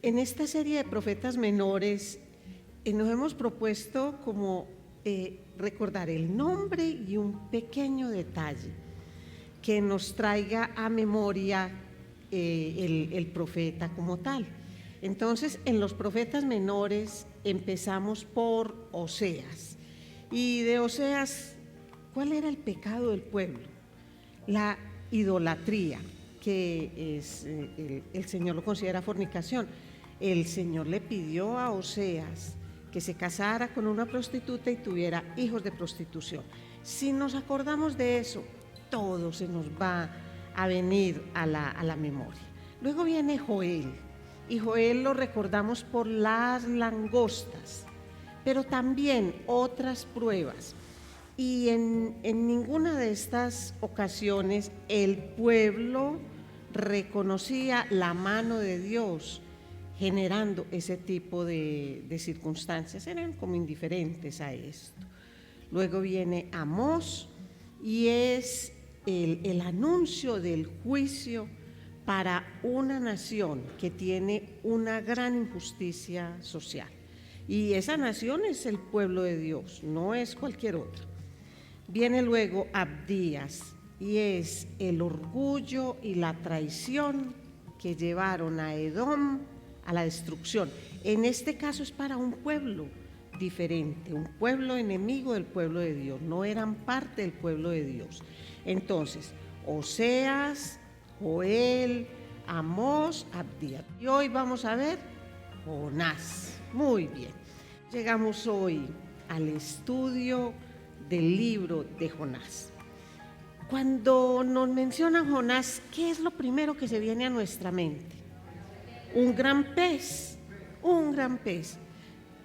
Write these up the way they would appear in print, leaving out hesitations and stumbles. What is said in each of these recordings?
En esta serie de profetas menores nos hemos propuesto como recordar el nombre y un pequeño detalle que nos traiga a memoria el profeta como tal. Entonces, en los profetas menores empezamos por Oseas. Y de Oseas, ¿cuál era el pecado del pueblo? La idolatría, que es, el Señor lo considera fornicación. El Señor le pidió a Oseas que se casara con una prostituta y tuviera hijos de prostitución. Si nos acordamos de eso, todo se nos va a venir a la memoria. Luego viene Joel, y Joel lo recordamos por las langostas, pero también otras pruebas. Y en ninguna de estas ocasiones el pueblo reconocía la mano de Dios generando ese tipo de circunstancias, eran como indiferentes a esto. Luego viene Amós y es el anuncio del juicio para una nación que tiene una gran injusticia social. Y esa nación es el pueblo de Dios, no es cualquier otra. Viene luego Abdías y es el orgullo y la traición que llevaron a Edom a la destrucción. En este caso es para un pueblo diferente, un pueblo enemigo del pueblo de Dios, no eran parte del pueblo de Dios. Entonces, Oseas, Joel, Amós, Abdías. Y hoy vamos a ver Jonás. Muy bien. Llegamos hoy al estudio del libro de Jonás. Cuando nos mencionan Jonás, ¿qué es lo primero que se viene a nuestra mente? Un gran pez, un gran pez.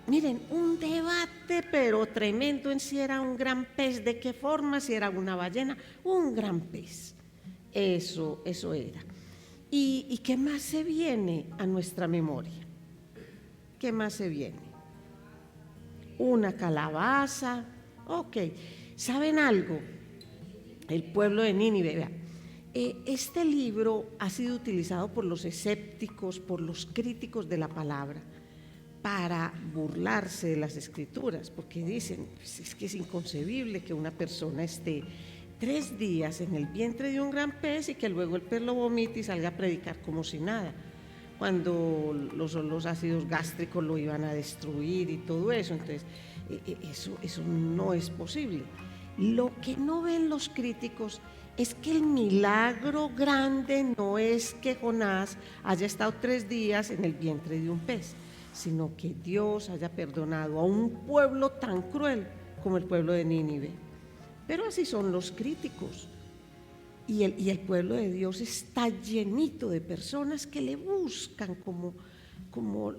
Miren, un debate pero tremendo en si era un gran pez, de qué forma, si era una ballena, un gran pez. Eso era. ¿Y qué más se viene a nuestra memoria? ¿Qué más se viene? Una calabaza. Ok, ¿saben algo? El pueblo de Nínive, vean. Este libro ha sido utilizado por los escépticos, por los críticos de la palabra, para burlarse de las escrituras, porque dicen, pues es que es inconcebible que una persona esté 3 días en el vientre de un gran pez y que luego el pez lo vomite y salga a predicar como si nada, cuando los ácidos gástricos lo iban a destruir y todo eso. Entonces, eso no es posible. Lo que no ven los críticos es que el milagro grande no es que Jonás haya estado 3 días en el vientre de un pez, sino que Dios haya perdonado a un pueblo tan cruel como el pueblo de Nínive. Pero así son los críticos. Y el pueblo de Dios está llenito de personas que le buscan como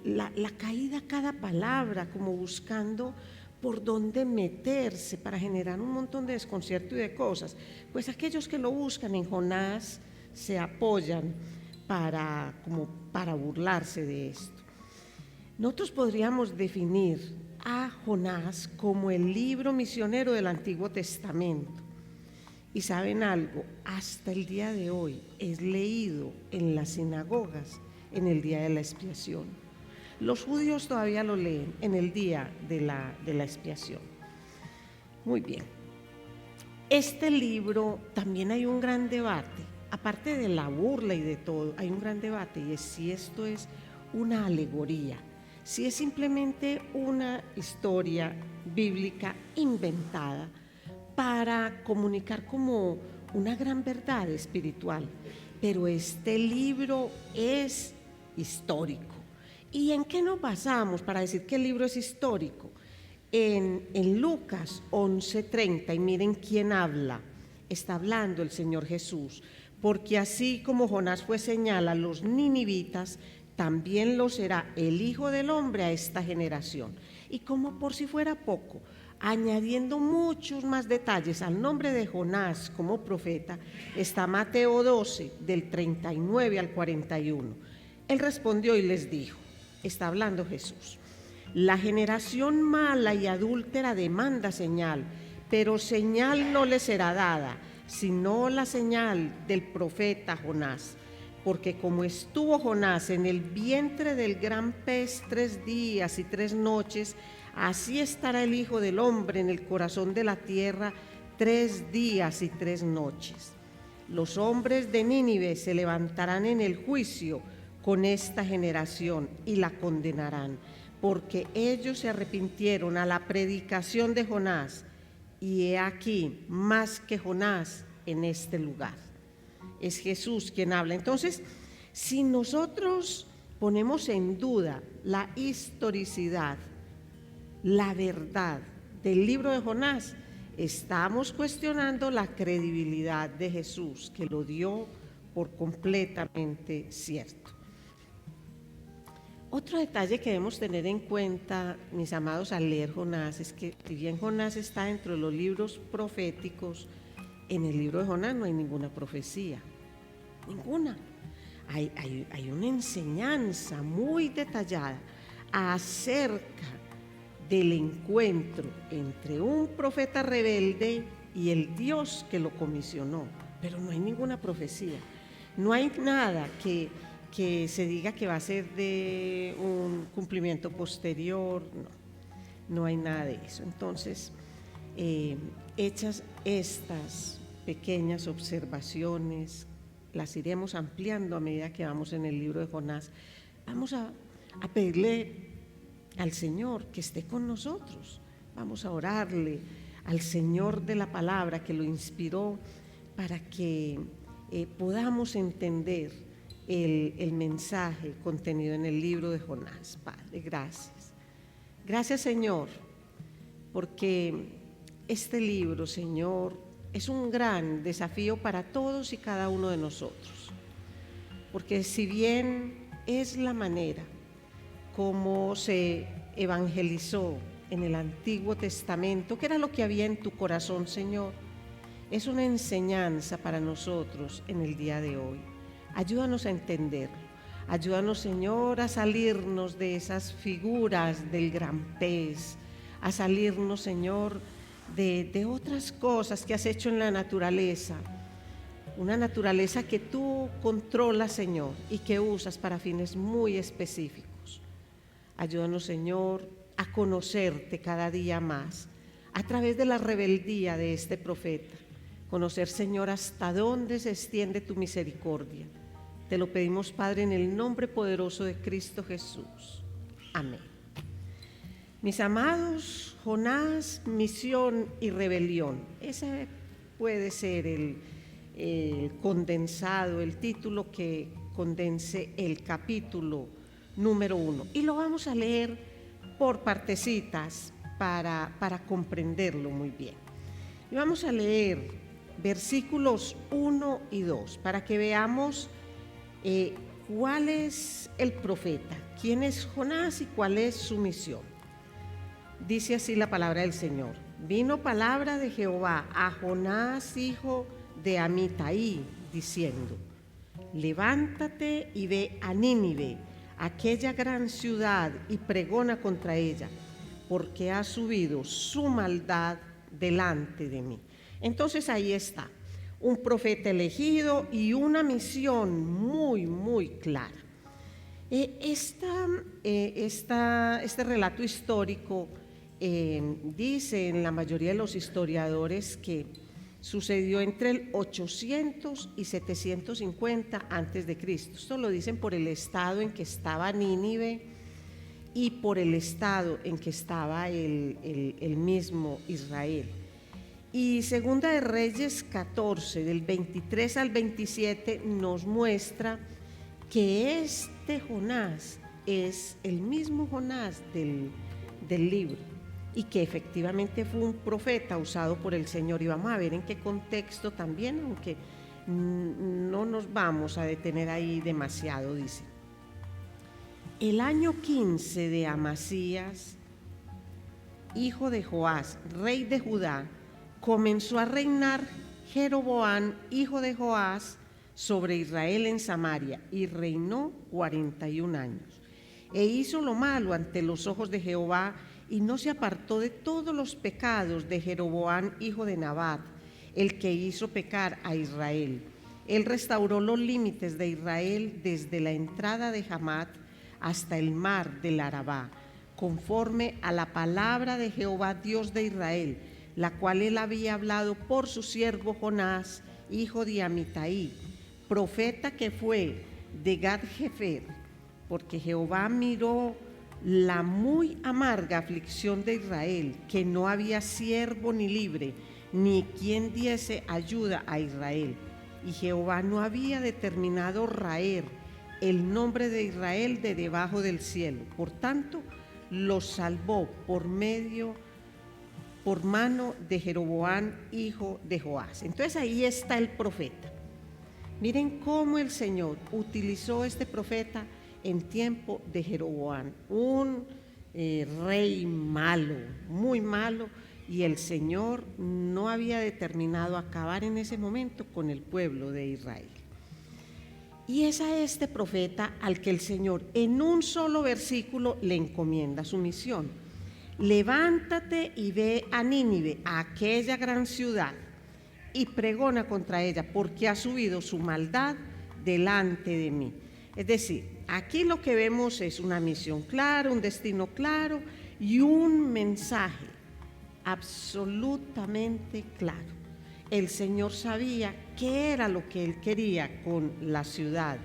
la caída a cada palabra, como buscando por dónde meterse para generar un montón de desconcierto y de cosas. Pues aquellos que lo buscan en Jonás se apoyan para burlarse de esto. Nosotros podríamos definir a Jonás como el libro misionero del Antiguo Testamento. Y saben algo, hasta el día de hoy es leído en las sinagogas en el día de la expiación. Los judíos todavía lo leen en el día de la expiación. Muy bien. Este libro también hay un gran debate, aparte de la burla y de todo, hay un gran debate, y es si esto es una alegoría, si es simplemente una historia bíblica inventada para comunicar como una gran verdad espiritual. Pero este libro es histórico. ¿Y en qué nos basamos para decir que el libro es histórico? En Lucas 11:30, y miren quién habla. Está hablando el Señor Jesús. Porque así como Jonás fue señal a los ninivitas, también lo será el Hijo del Hombre a esta generación. Y como por si fuera poco, añadiendo muchos más detalles al nombre de Jonás como profeta, está Mateo 12, del 39 al 41. Él respondió y les dijo, está hablando Jesús, la generación mala y adúltera demanda señal, pero señal no le será dada, sino la señal del profeta Jonás. porque como estuvo Jonás en el vientre del gran pez 3 días y 3 noches, así estará el Hijo del Hombre en el corazón de la tierra 3 días y 3 noches. Los hombres de Nínive se levantarán en el juicio con esta generación y la condenarán, porque ellos se arrepintieron a la predicación de Jonás, y he aquí más que Jonás en este lugar. Es Jesús quien habla. Entonces, si nosotros ponemos en duda la historicidad, la verdad del libro de Jonás, estamos cuestionando la credibilidad de Jesús, que lo dio por completamente cierto. Otro detalle que debemos tener en cuenta, mis amados, al leer Jonás, es que si bien Jonás está dentro de los libros proféticos, en el libro de Jonás no hay ninguna profecía, ninguna. Hay una enseñanza muy detallada acerca del encuentro entre un profeta rebelde y el Dios que lo comisionó, pero no hay ninguna profecía, no hay nada que se diga que va a ser de un cumplimiento posterior, no hay nada de eso. Entonces, hechas estas pequeñas observaciones, las iremos ampliando a medida que vamos en el libro de Jonás. Vamos a pedirle al Señor que esté con nosotros, vamos a orarle al Señor de la palabra que lo inspiró para que podamos entender el mensaje contenido en el libro de Jonás. Padre, gracias. Gracias, Señor, porque este libro, Señor, es un gran desafío para todos y cada uno de nosotros. Porque si bien es la manera como se evangelizó en el Antiguo Testamento, que era lo que había en tu corazón, Señor, es una enseñanza para nosotros en el día de hoy. Ayúdanos a entenderlo. Ayúdanos, Señor, a salirnos de esas figuras del gran pez, a salirnos, Señor, de otras cosas que has hecho en la naturaleza, una naturaleza que tú controlas, Señor, y que usas para fines muy específicos. Ayúdanos, Señor, a conocerte cada día más a través de la rebeldía de este profeta. Conocer, Señor, hasta dónde se extiende tu misericordia. Te lo pedimos, Padre, en el nombre poderoso de Cristo Jesús. Amén. Mis amados, Jonás, misión y rebelión. Ese puede ser el condensado, el título que condense el capítulo número 1. Y lo vamos a leer por partecitas para comprenderlo muy bien. Y vamos a leer versículos 1 y 2 para que veamos cuál es el profeta, quién es Jonás y cuál es su misión. Dice así la palabra del Señor: vino palabra de Jehová a Jonás, hijo de Amitai, diciendo: levántate y ve a Nínive, aquella gran ciudad, y pregona contra ella, porque ha subido su maldad delante de mí. Entonces ahí está, un profeta elegido y una misión muy, muy clara. Este relato histórico dice en la mayoría de los historiadores que sucedió entre el 800 y 750 antes de Cristo. Esto lo dicen por el estado en que estaba Nínive y por el estado en que estaba el mismo Israel. Y Segunda de Reyes 14, del 23 al 27, nos muestra que este Jonás es el mismo Jonás del libro, y que efectivamente fue un profeta usado por el Señor. Y vamos a ver en qué contexto también, aunque no nos vamos a detener ahí demasiado. Dice: el año 15 de Amasías, hijo de Joás, rey de Judá, comenzó a reinar Jeroboam, hijo de Joás, sobre Israel en Samaria, y reinó 41 años. E hizo lo malo ante los ojos de Jehová, y no se apartó de todos los pecados de Jeroboam, hijo de Nabat, el que hizo pecar a Israel. Él restauró los límites de Israel desde la entrada de Hamat hasta el mar del Arabá, conforme a la palabra de Jehová, Dios de Israel, la cual él había hablado por su siervo Jonás, hijo de Amitai, profeta que fue de Gad-Hefer, porque Jehová miró la muy amarga aflicción de Israel, que no había siervo ni libre, ni quien diese ayuda a Israel. Y Jehová no había determinado raer el nombre de Israel de debajo del cielo. Por tanto, los salvó por mano de Jeroboam, hijo de Joás. Entonces ahí está el profeta. Miren cómo el Señor utilizó este profeta en tiempo de Jeroboam, un rey malo, muy malo, y el Señor no había determinado acabar en ese momento con el pueblo de Israel. Y es a este profeta al que el Señor en un solo versículo le encomienda su misión. Levántate y ve a Nínive, a aquella gran ciudad, y pregona contra ella, porque ha subido su maldad delante de mí. Es decir, aquí lo que vemos es una misión clara, un destino claro y un mensaje absolutamente claro. El Señor sabía qué era lo que Él quería con la ciudad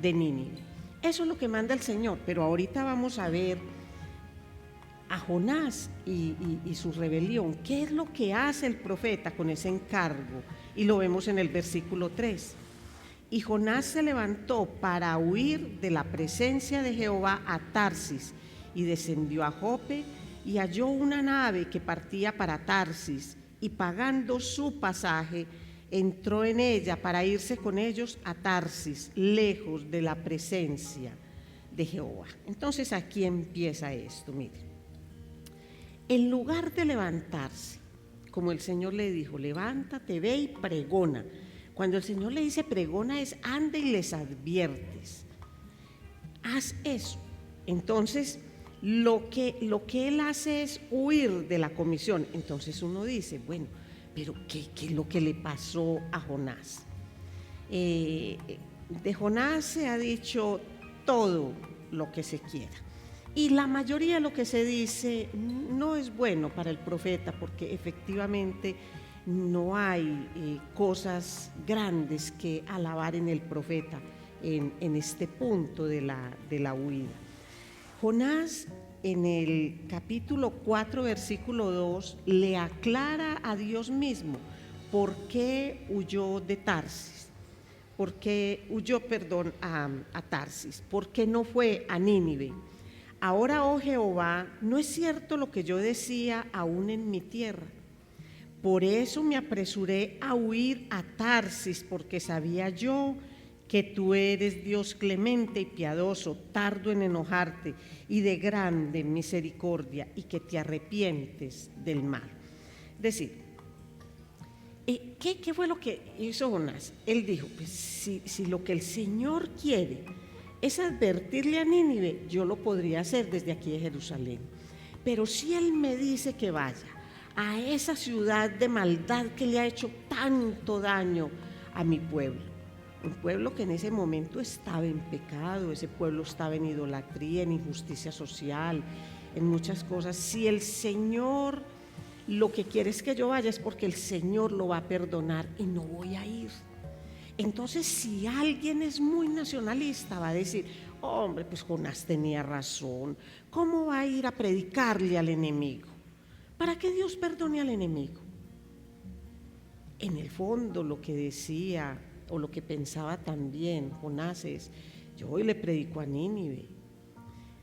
de Nínive. Eso es lo que manda el Señor, pero ahorita vamos a ver a Jonás y su rebelión. ¿Qué es lo que hace el profeta con ese encargo? Y lo vemos en el versículo 3. Y Jonás se levantó para huir de la presencia de Jehová a Tarsis, y descendió a Jope, y halló una nave que partía para Tarsis, y pagando su pasaje, entró en ella para irse con ellos a Tarsis, lejos de la presencia de Jehová. Entonces aquí empieza esto, miren. En lugar de levantarse, como el Señor le dijo, levántate, ve y pregona. Cuando el Señor le dice pregona es anda y les adviertes. Haz eso. Entonces, lo que Él hace es huir de la comisión. Entonces uno dice, bueno, pero ¿qué es lo que le pasó a Jonás? De Jonás se ha dicho todo lo que se quiera. Y la mayoría de lo que se dice no es bueno para el profeta, porque efectivamente no hay cosas grandes que alabar en el profeta en este punto de la huida. Jonás, en el capítulo 4, versículo 2, le aclara a Dios mismo por qué huyó de Tarsis, por qué huyó, a Tarsis, por qué no fue a Nínive. Ahora, oh Jehová, no es cierto lo que yo decía aún en mi tierra. Por eso me apresuré a huir a Tarsis, porque sabía yo que tú eres Dios clemente y piadoso, tardo en enojarte y de grande misericordia, y que te arrepientes del mal. Es decir, ¿qué fue lo que hizo Jonás? Él dijo, pues si lo que el Señor quiere es advertirle a Nínive, yo lo podría hacer desde aquí de Jerusalén. Pero si Él me dice que vaya a esa ciudad de maldad que le ha hecho tanto daño a mi pueblo, un pueblo que en ese momento estaba en pecado, ese pueblo estaba en idolatría, en injusticia social, en muchas cosas. Si el Señor lo que quiere es que yo vaya, es porque el Señor lo va a perdonar y no voy a ir. Entonces, si alguien es muy nacionalista, va a decir, hombre, pues Jonás tenía razón, ¿cómo va a ir a predicarle al enemigo? ¿Para qué Dios perdone al enemigo? En el fondo, lo que decía o lo que pensaba también Jonás es, yo hoy le predico a Nínive,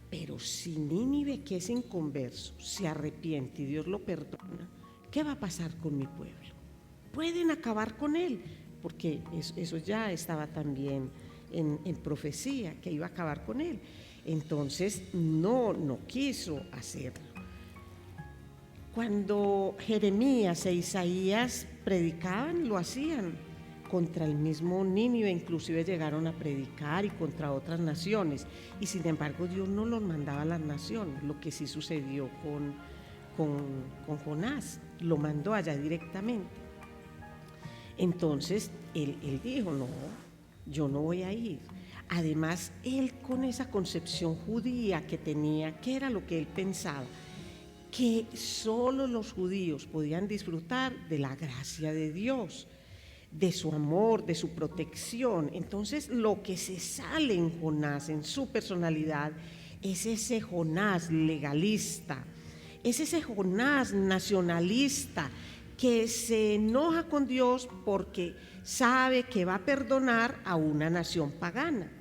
pero si Nínive, que es inconverso, se arrepiente y Dios lo perdona, ¿qué va a pasar con mi pueblo? Pueden acabar con él, porque eso ya estaba también en profecía, que iba a acabar con él. Entonces no quiso hacerlo. Cuando Jeremías e Isaías predicaban, lo hacían contra el mismo Nínive, inclusive llegaron a predicar y contra otras naciones, y sin embargo Dios no los mandaba a las naciones, lo que sí sucedió con Jonás, lo mandó allá directamente. Entonces él dijo, no, yo no voy a ir. Además, él con esa concepción judía que tenía, ¿qué era lo que él pensaba? Que solo los judíos podían disfrutar de la gracia de Dios, de su amor, de su protección. Entonces, lo que se sale en Jonás, en su personalidad, es ese Jonás legalista, es ese Jonás nacionalista que se enoja con Dios porque sabe que va a perdonar a una nación pagana.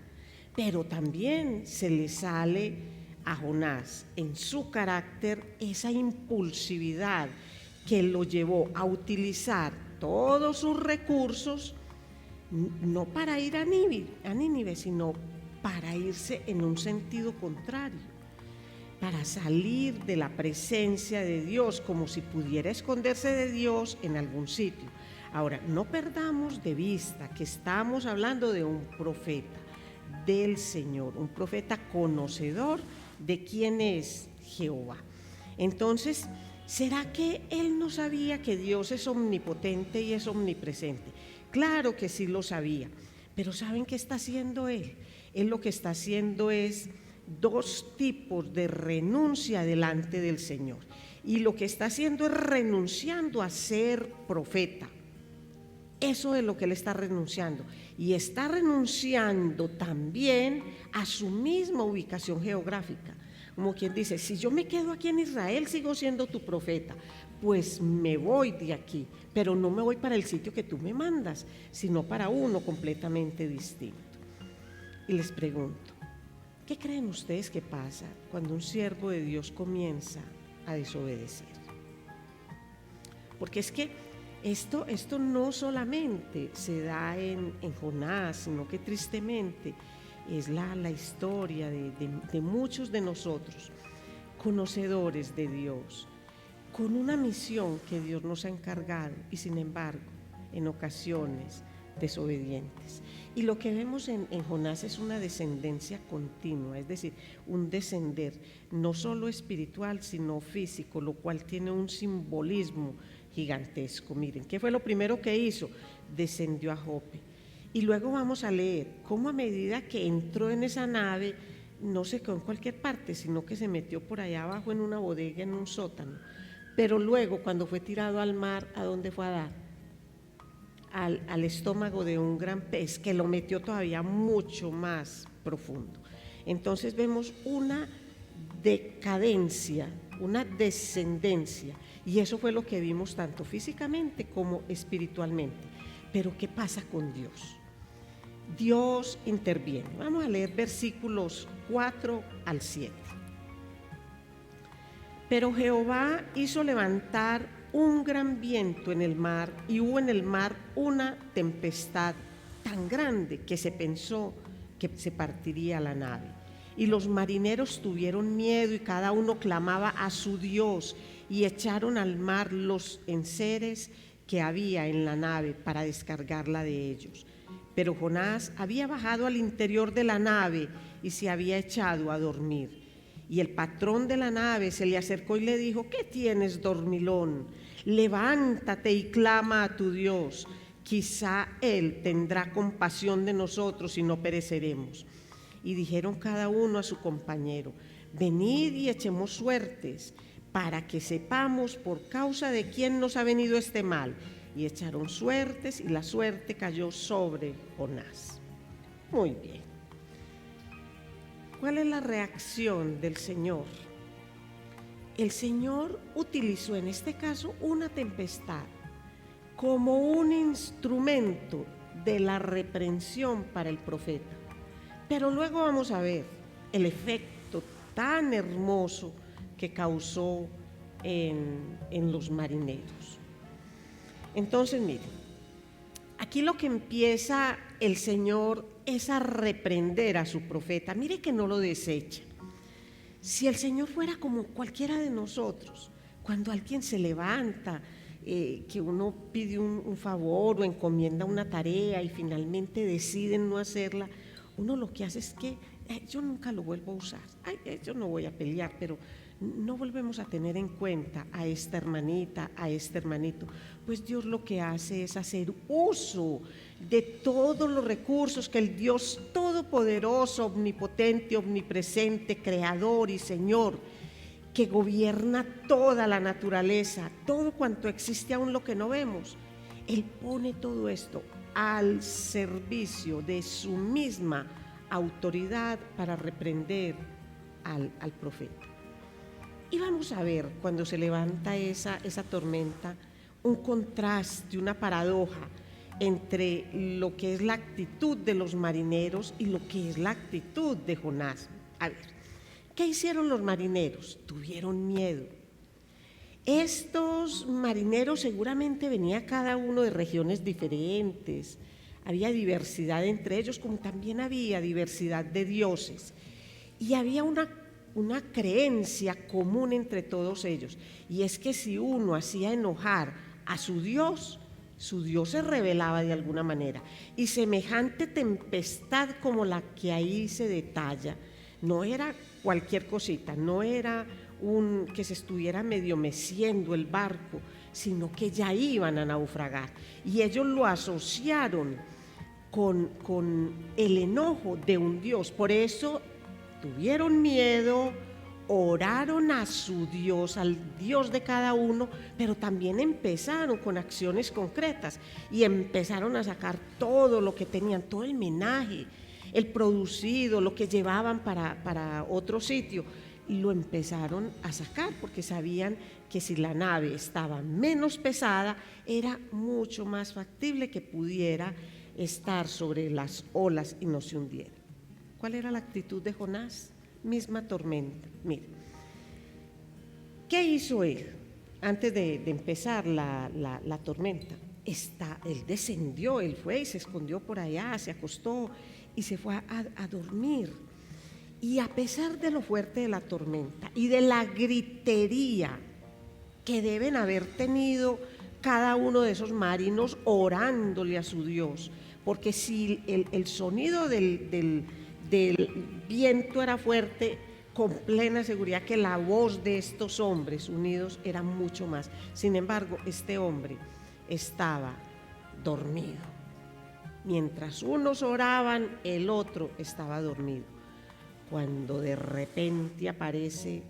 Pero también se le sale a Jonás en su carácter esa impulsividad que lo llevó a utilizar todos sus recursos, no para ir a Nínive, sino para irse en un sentido contrario, para salir de la presencia de Dios, como si pudiera esconderse de Dios en algún sitio. Ahora, no perdamos de vista que estamos hablando de un profeta del Señor, un profeta conocedor de quién es Jehová. Entonces, ¿será que él no sabía que Dios es omnipotente y es omnipresente? Claro que sí lo sabía, pero ¿saben qué está haciendo él? Él lo que está haciendo es dos tipos de renuncia delante del Señor. Y lo que está haciendo es renunciando a ser profeta. Eso es lo que él está renunciando. Y está renunciando también a su misma ubicación geográfica. Como quien dice, si yo me quedo aquí en Israel, sigo siendo tu profeta, pues me voy de aquí, pero no me voy para el sitio que tú me mandas, sino para uno completamente distinto. Y les pregunto, ¿qué creen ustedes que pasa cuando un siervo de Dios comienza a desobedecer? Porque es que esto no solamente se da en Jonás, sino que tristemente es la historia de muchos de nosotros, conocedores de Dios, con una misión que Dios nos ha encargado y sin embargo, en ocasiones, desobedientes. Y lo que vemos en Jonás es una descendencia continua, es decir, un descender no solo espiritual, sino físico, lo cual tiene un simbolismo gigantesco. Miren, ¿qué fue lo primero que hizo? Descendió a Jope. Y luego vamos a leer cómo a medida que entró en esa nave, no se quedó en cualquier parte, sino que se metió por allá abajo en una bodega, en un sótano. Pero luego, cuando fue tirado al mar, ¿a dónde fue a dar? Al estómago de un gran pez, que lo metió todavía mucho más profundo. Entonces vemos una decadencia, una descendencia, y eso fue lo que vimos tanto físicamente como espiritualmente. Pero ¿qué pasa con Dios? Dios interviene. Vamos a leer versículos 4 al 7. Pero Jehová hizo levantar un gran viento en el mar, y hubo en el mar una tempestad tan grande que se pensó que se partiría la nave. Y los marineros tuvieron miedo y cada uno clamaba a su Dios, y echaron al mar los enseres que había en la nave para descargarla de ellos. Pero Jonás había bajado al interior de la nave y se había echado a dormir. Y el patrón de la nave se le acercó y le dijo: ¿qué tienes, dormilón? Levántate y clama a tu Dios. Quizá Él tendrá compasión de nosotros y no pereceremos. Y dijeron cada uno a su compañero: venid y echemos suertes, para que sepamos por causa de quién nos ha venido este mal. Y echaron suertes, y la suerte cayó sobre Jonás. Muy bien. ¿Cuál es la reacción del Señor? El Señor utilizó en este caso una tempestad como un instrumento de la reprensión para el profeta. Pero luego vamos a ver el efecto tan hermoso que causó en los marineros. Entonces, miren, aquí lo que empieza el Señor es a reprender a su profeta. Mire que no lo desecha. Si el Señor fuera como cualquiera de nosotros, cuando alguien se levanta, que uno pide un favor o encomienda una tarea y finalmente deciden no hacerla, uno lo que hace es que yo nunca lo vuelvo a usar, yo no voy a pelear, pero no volvemos a tener en cuenta a esta hermanita, a este hermanito. Pues Dios lo que hace es hacer uso de todos los recursos que el Dios todopoderoso, omnipotente, omnipresente, creador y Señor, que gobierna toda la naturaleza, todo cuanto existe, aún lo que no vemos. Él pone todo esto al servicio de su misma autoridad para reprender al profeta. Y vamos a ver, cuando se levanta esa tormenta, un contraste, una paradoja entre lo que es la actitud de los marineros y lo que es la actitud de Jonás. A ver, ¿qué hicieron los marineros? Tuvieron miedo. Estos marineros seguramente venía cada uno de regiones diferentes, había diversidad entre ellos, como también había diversidad de dioses, y había una creencia común entre todos ellos, y es que si uno hacía enojar a su Dios se rebelaba de alguna manera, y semejante tempestad como la que ahí se detalla, no era cualquier cosita, no era que se estuviera medio meciendo el barco, sino que ya iban a naufragar, y ellos lo asociaron con el enojo de un Dios. Por eso tuvieron miedo, oraron a su Dios, al Dios de cada uno, pero también empezaron con acciones concretas y empezaron a sacar todo lo que tenían, todo el menaje, el producido, lo que llevaban para otro sitio, y lo empezaron a sacar porque sabían que si la nave estaba menos pesada, era mucho más factible que pudiera estar sobre las olas y no se hundiera. ¿Cuál era la actitud de Jonás? Misma tormenta. Mire, ¿qué hizo él antes de empezar la tormenta? Él descendió, él fue y se escondió por allá, se acostó y se fue a dormir. Y a pesar de lo fuerte de la tormenta y de la gritería que deben haber tenido cada uno de esos marinos orándole a su Dios, porque si el sonido del viento era fuerte, con plena seguridad que la voz de estos hombres unidos era mucho más. Sin embargo, este hombre estaba dormido. Mientras unos oraban, el otro estaba dormido. Cuando de repente aparece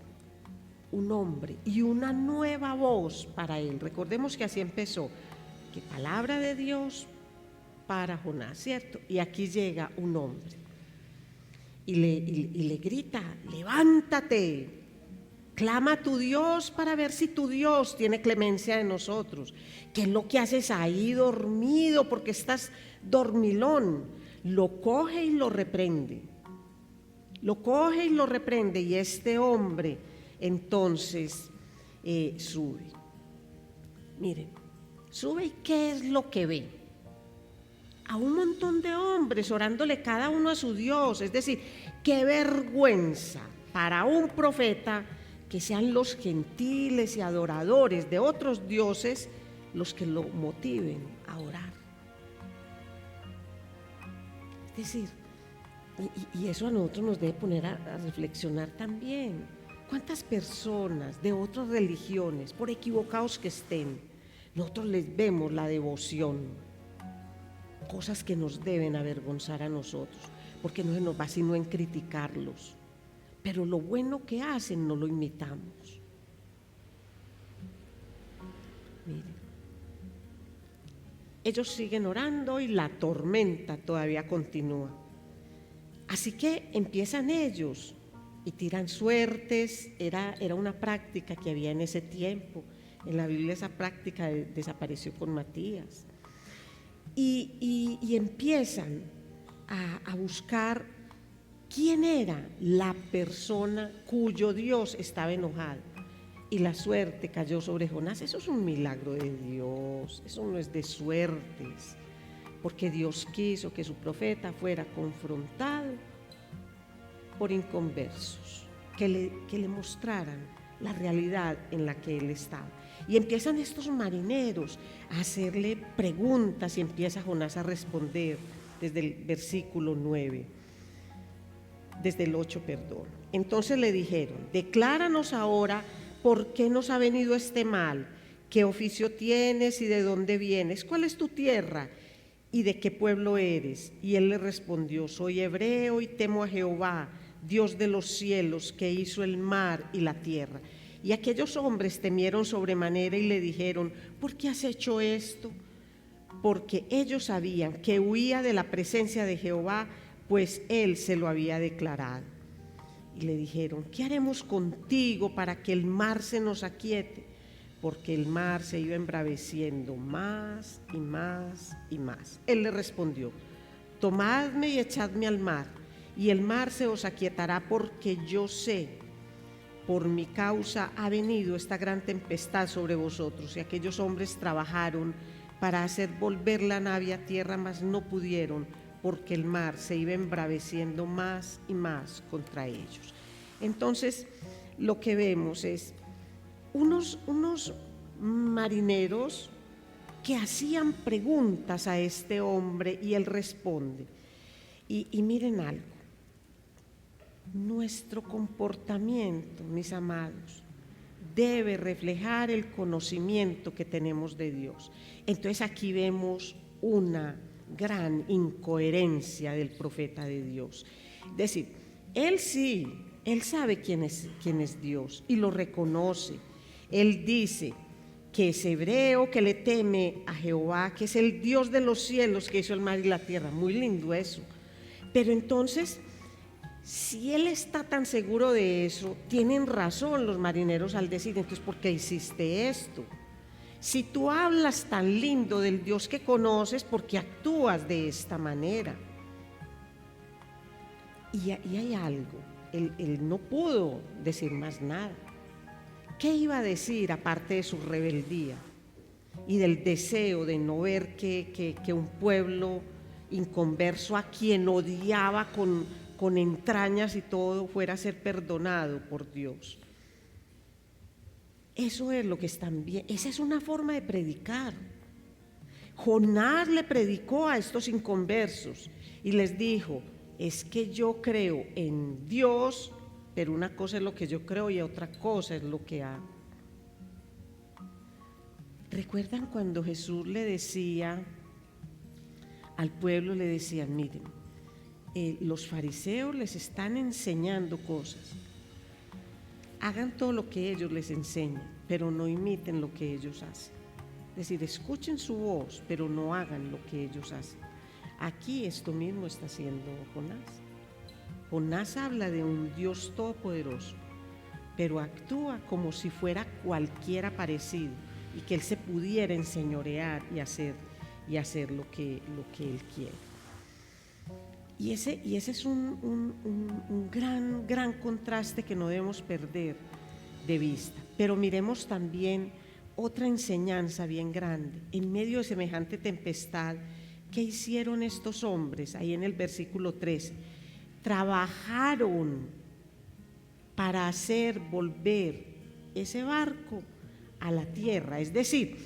un hombre y una nueva voz para él. Recordemos que así empezó, que palabra de Dios para Jonás, ¿cierto? Y aquí llega un hombre y le grita: levántate, clama a tu Dios para ver si tu Dios tiene clemencia de nosotros. ¿Qué es lo que haces ahí dormido? Porque estás dormilón. Lo coge y lo reprende. Lo coge y lo reprende, y este hombre entonces sube. Miren, sube, y ¿qué es lo que ve? A un montón de hombres orándole cada uno a su Dios. Es decir, qué vergüenza para un profeta que sean los gentiles y adoradores de otros dioses los que lo motiven a orar. Es decir, y eso a nosotros nos debe poner a reflexionar también. ¿Cuántas personas de otras religiones, por equivocados que estén, nosotros les vemos la devoción? Cosas que nos deben avergonzar a nosotros, porque no se nos va sino en criticarlos, pero lo bueno que hacen no lo imitamos. Miren, ellos siguen orando y la tormenta todavía continúa. Así que empiezan ellos y tiran suertes. Era una práctica que había en ese tiempo. En la Biblia esa práctica desapareció con Matías. Y empiezan a buscar quién era la persona cuyo Dios estaba enojado. Y la suerte cayó sobre Jonás. Eso es un milagro de Dios, eso no es de suertes, porque Dios quiso que su profeta fuera confrontado por inconversos, que le mostraran la realidad en la que él estaba. Y empiezan estos marineros a hacerle preguntas y empieza Jonás a responder desde el versículo 9. desde el 8, perdón. Entonces le dijeron: decláranos ahora por qué nos ha venido este mal, qué oficio tienes y de dónde vienes, cuál es tu tierra y de qué pueblo eres. Y él le respondió: soy hebreo y temo a Jehová, Dios de los cielos, que hizo el mar y la tierra. Y aquellos hombres temieron sobremanera y le dijeron: ¿por qué has hecho esto? Porque ellos sabían que huía de la presencia de Jehová, pues él se lo había declarado. Y le dijeron: ¿qué haremos contigo para que el mar se nos aquiete? Porque el mar se iba embraveciendo más y más y más. Él le respondió: tomadme y echadme al mar, y el mar se os aquietará, porque yo sé, por mi causa ha venido esta gran tempestad sobre vosotros. Y aquellos hombres trabajaron para hacer volver la nave a tierra, mas no pudieron, porque el mar se iba embraveciendo más y más contra ellos. Entonces, lo que vemos es unos marineros que hacían preguntas a este hombre y él responde. Y miren algo, nuestro comportamiento, mis amados, debe reflejar el conocimiento que tenemos de Dios. Entonces aquí vemos una gran incoherencia del profeta de Dios. Es decir, él sabe quién es Dios y lo reconoce. Él dice que es hebreo, que le teme a Jehová, que es el Dios de los cielos, que hizo el mar y la tierra. Muy lindo eso. Pero entonces, si él está tan seguro de eso, tienen razón los marineros al decir: entonces, ¿por qué hiciste esto? Si tú hablas tan lindo del Dios que conoces, ¿por qué actúas de esta manera? Y hay algo, él no pudo decir más nada. ¿Qué iba a decir aparte de su rebeldía y del deseo de no ver que un pueblo inconverso, a quien odiaba con entrañas y todo, fuera a ser perdonado por Dios? Eso es lo que están bien. Esa es una forma de predicar. Jonás le predicó a estos inconversos y les dijo: es que yo creo en Dios, pero una cosa es lo que yo creo y otra cosa es lo que hago. ¿Recuerdan cuando Jesús le decía al pueblo, le decían: miren, los fariseos les están enseñando cosas, hagan todo lo que ellos les enseñan, pero no imiten lo que ellos hacen? Es decir, escuchen su voz, pero no hagan lo que ellos hacen. Aquí esto mismo está haciendo Jonás. Jonás habla de un Dios todopoderoso, pero actúa como si fuera cualquiera parecido y que él se pudiera enseñorear y hacer lo que él quiere. Y ese es un gran contraste que no debemos perder de vista. Pero miremos también otra enseñanza bien grande. En medio de semejante tempestad, ¿qué hicieron estos hombres? Ahí en el versículo 13, trabajaron para hacer volver ese barco a la tierra. Es decir,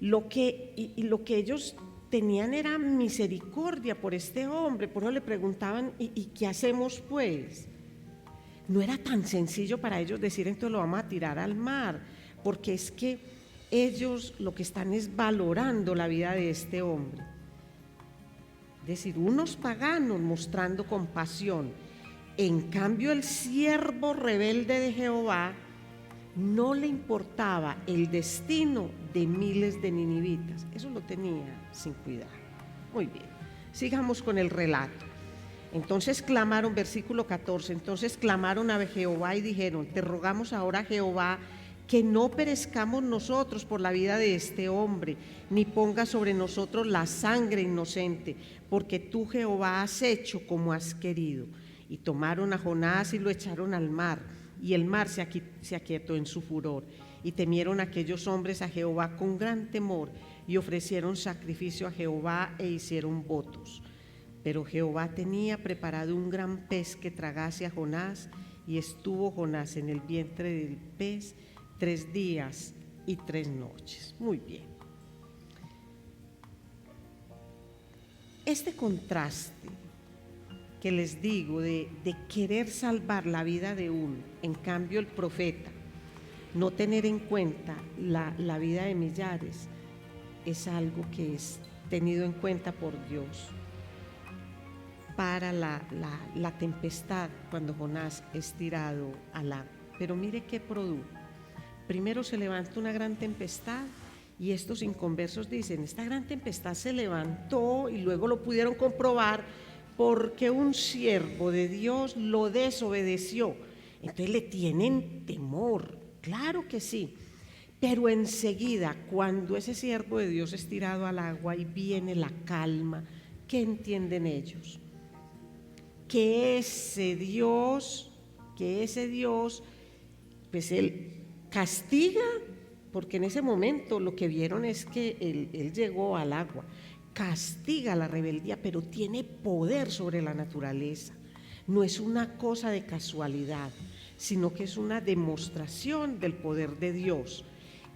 lo que ellos tenían era misericordia por este hombre. Por eso le preguntaban: ¿y qué hacemos pues? No era tan sencillo para ellos decir: entonces lo vamos a tirar al mar, porque es que ellos lo que están es valorando la vida de este hombre. Es decir, unos paganos mostrando compasión. En cambio, el siervo rebelde de Jehová no le importaba el destino de miles de ninivitas. Eso lo tenía sin cuidado. Muy bien, sigamos con el relato. Entonces clamaron, versículo 14, entonces clamaron a Jehová y dijeron: te rogamos ahora, Jehová, que no perezcamos nosotros por la vida de este hombre, ni ponga sobre nosotros la sangre inocente, porque tú, Jehová, has hecho como has querido. Y tomaron a Jonás y lo echaron al mar, y el mar se aquietó en su furor. Y temieron aquellos hombres a Jehová con gran temor, y ofrecieron sacrificio a Jehová e hicieron votos. Pero Jehová tenía preparado un gran pez que tragase a Jonás, y estuvo Jonás en el vientre del pez 3 días y 3 noches. Muy bien. Este contraste que les digo de querer salvar la vida de uno, en cambio el profeta, no tener en cuenta la vida de millares, es algo que es tenido en cuenta por Dios para la tempestad cuando Jonás es tirado al agua. Pero mire qué produjo. Primero se levanta una gran tempestad y estos inconversos dicen, esta gran tempestad se levantó y luego lo pudieron comprobar porque un siervo de Dios lo desobedeció. Entonces le tienen temor, claro que sí. Pero enseguida, cuando ese siervo de Dios es tirado al agua y viene la calma, ¿qué entienden ellos? Que ese Dios, pues Él castiga, porque en ese momento lo que vieron es que él llegó al agua, castiga la rebeldía, pero tiene poder sobre la naturaleza. No es una cosa de casualidad, sino que es una demostración del poder de Dios.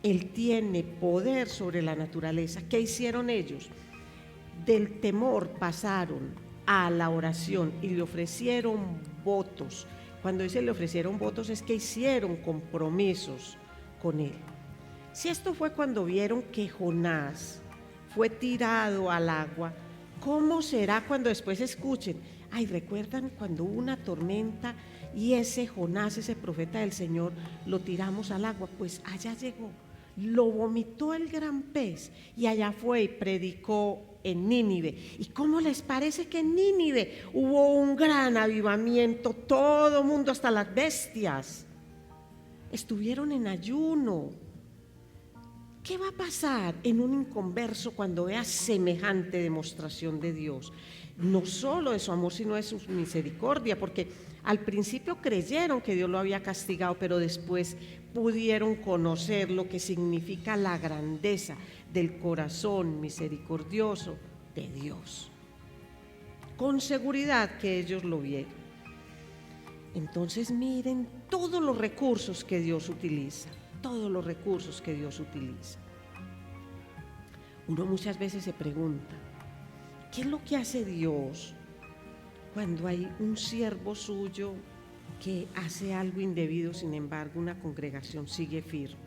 Él tiene poder sobre la naturaleza. ¿Qué hicieron ellos? Del temor pasaron a la oración y le ofrecieron votos. Cuando dice le ofrecieron votos es que hicieron compromisos con Él. Si esto fue cuando vieron que Jonás fue tirado al agua, ¿cómo será cuando después escuchen? Ay, ¿recuerdan cuando hubo una tormenta y ese Jonás, ese profeta del Señor, lo tiramos al agua? Pues allá llegó, lo vomitó el gran pez y allá fue y predicó en Nínive. ¿Y cómo les parece que en Nínive hubo un gran avivamiento? Todo mundo, hasta las bestias, estuvieron en ayuno. ¿Qué va a pasar en un inconverso cuando vea semejante demostración de Dios? No solo de su amor, sino de su misericordia, porque al principio creyeron que Dios lo había castigado, pero después pudieron conocer lo que significa la grandeza del corazón misericordioso de Dios. Con seguridad que ellos lo vieron. Entonces miren todos los recursos que Dios utiliza. Todos los recursos que Dios utiliza. Uno muchas veces se pregunta, ¿qué es lo que hace Dios cuando hay un siervo suyo que hace algo indebido, sin embargo una congregación sigue firme?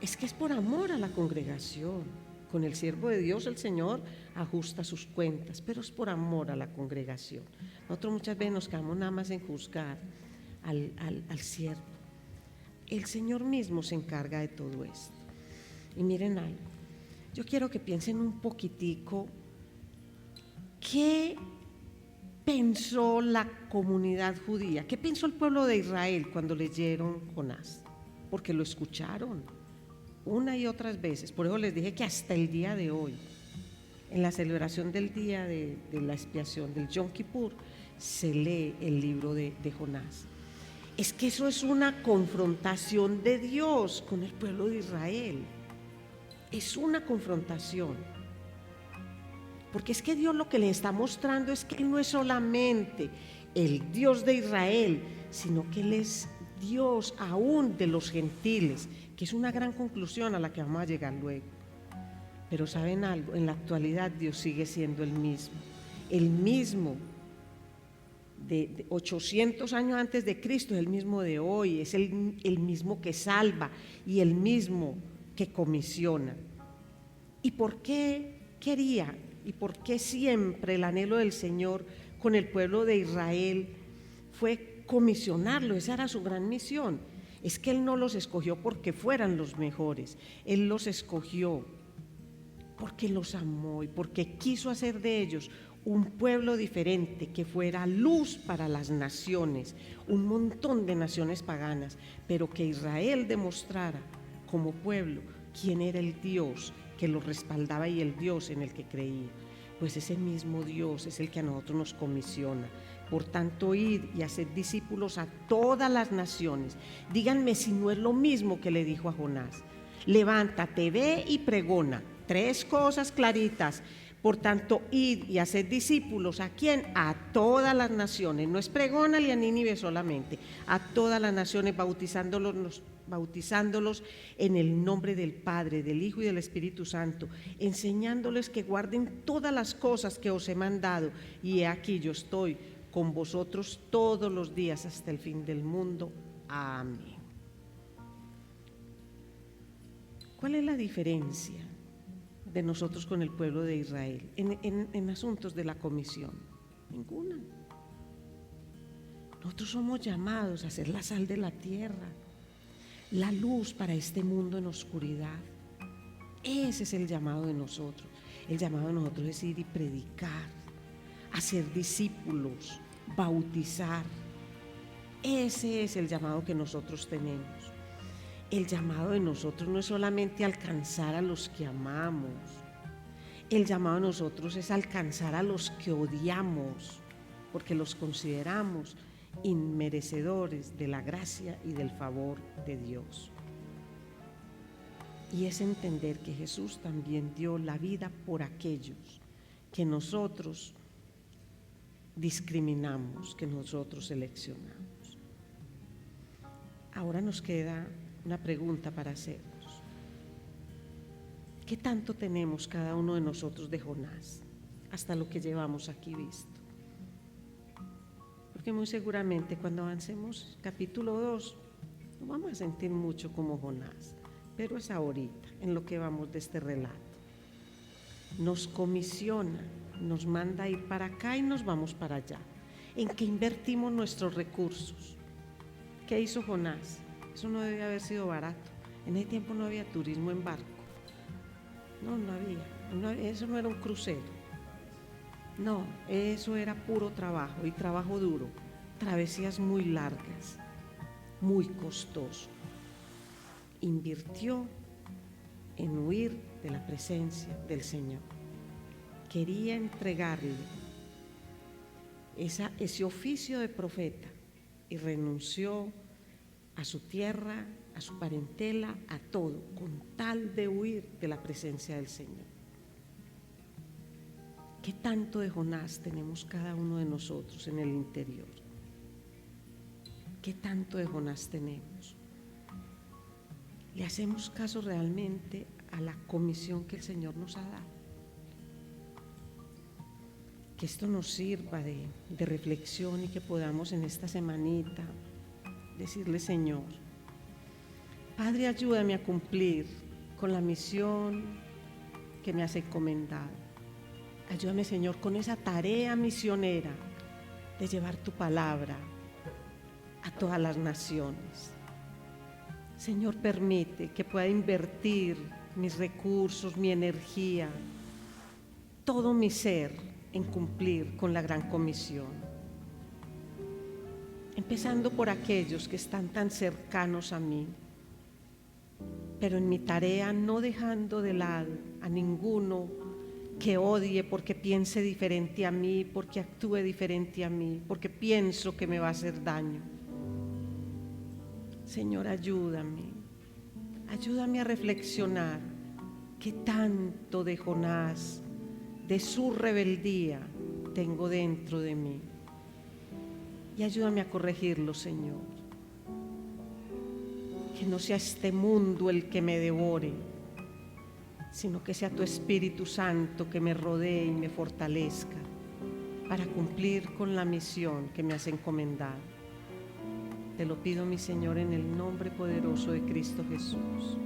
Es que es por amor a la congregación. Con el siervo de Dios el Señor ajusta sus cuentas, pero es por amor a la congregación. Nosotros muchas veces nos quedamos nada más en juzgar al siervo. El Señor mismo se encarga de todo esto. Y miren algo, yo quiero que piensen un poquitico qué pensó la comunidad judía, qué pensó el pueblo de Israel cuando leyeron Jonás, porque lo escucharon una y otras veces. Por eso les dije que hasta el día de hoy, en la celebración del día de la expiación, del Yom Kippur, se lee el libro de Jonás. Es que eso es una confrontación de Dios con el pueblo de Israel. Es una confrontación. Porque es que Dios lo que le está mostrando es que Él no es solamente el Dios de Israel, sino que Él es Dios aún de los gentiles, que es una gran conclusión a la que vamos a llegar luego. Pero ¿saben algo? En la actualidad Dios sigue siendo el mismo de 800 años antes de Cristo, es el mismo de hoy, es el mismo que salva y el mismo que comisiona. ¿Y por qué quería y por qué siempre el anhelo del Señor con el pueblo de Israel fue comisionarlo? Esa era su gran misión. Es que Él no los escogió porque fueran los mejores, Él los escogió porque los amó y porque quiso hacer de ellos un pueblo diferente, que fuera luz para las naciones, un montón de naciones paganas, pero que Israel demostrara como pueblo quién era el Dios que los respaldaba y el Dios en el que creía. Pues ese mismo Dios es el que a nosotros nos comisiona. Por tanto, id y haced discípulos a todas las naciones. Díganme si no es lo mismo que le dijo a Jonás. Levántate, ve y pregona. 3 cosas claritas. Por tanto, id y haced discípulos. ¿A quién? A todas las naciones. No es pregónale a Nínive solamente, a todas las naciones, bautizándolos en el nombre del Padre, del Hijo y del Espíritu Santo, enseñándoles que guarden todas las cosas que os he mandado. Y he aquí, yo estoy con vosotros todos los días hasta el fin del mundo. Amén. ¿Cuál es la diferencia de nosotros con el pueblo de Israel en asuntos de la comisión? Ninguna. Nosotros somos llamados a ser la sal de la tierra, la luz para este mundo en oscuridad. Ese es el llamado de nosotros. El llamado de nosotros es ir y predicar, hacer discípulos, bautizar. Ese es el llamado que nosotros tenemos. El llamado de nosotros no es solamente alcanzar a los que amamos. El llamado de nosotros es alcanzar a los que odiamos, porque los consideramos inmerecedores de la gracia y del favor de Dios. Y es entender que Jesús también dio la vida por aquellos que nosotros discriminamos, que nosotros seleccionamos. Ahora nos queda una pregunta para hacernos. ¿Qué tanto tenemos cada uno de nosotros de Jonás hasta lo que llevamos aquí visto? Porque muy seguramente cuando avancemos capítulo 2 nos vamos a sentir mucho como Jonás, pero es ahorita en lo que vamos de este relato. Nos comisiona, nos manda a ir para acá y nos vamos para allá. ¿En qué invertimos nuestros recursos? ¿Qué hizo Jonás? Eso no debe haber sido barato. En ese tiempo no había turismo en barco. No había. Eso no era un crucero. No, eso era puro trabajo y trabajo duro. Travesías muy largas, muy costoso. Invirtió en huir de la presencia del Señor. Quería entregarle ese oficio de profeta y renunció a su tierra, a su parentela, a todo, con tal de huir de la presencia del Señor. ¿Qué tanto de Jonás tenemos cada uno de nosotros en el interior? ¿Qué tanto de Jonás tenemos? ¿Le hacemos caso realmente a la comisión que el Señor nos ha dado? Que esto nos sirva de reflexión y que podamos en esta semanita decirle: Señor, Padre, ayúdame a cumplir con la misión que me has encomendado. Ayúdame, Señor, con esa tarea misionera de llevar tu palabra a todas las naciones. Señor, permite que pueda invertir mis recursos, mi energía, todo mi ser en cumplir con la gran comisión. Empezando por aquellos que están tan cercanos a mí, pero en mi tarea no dejando de lado a ninguno que odie porque piense diferente a mí, porque actúe diferente a mí, porque pienso que me va a hacer daño. Señor, ayúdame a reflexionar qué tanto de Jonás, de su rebeldía, tengo dentro de mí. Y ayúdame a corregirlo, Señor. Que no sea este mundo el que me devore, sino que sea tu Espíritu Santo que me rodee y me fortalezca para cumplir con la misión que me has encomendado. Te lo pido, mi Señor, en el nombre poderoso de Cristo Jesús.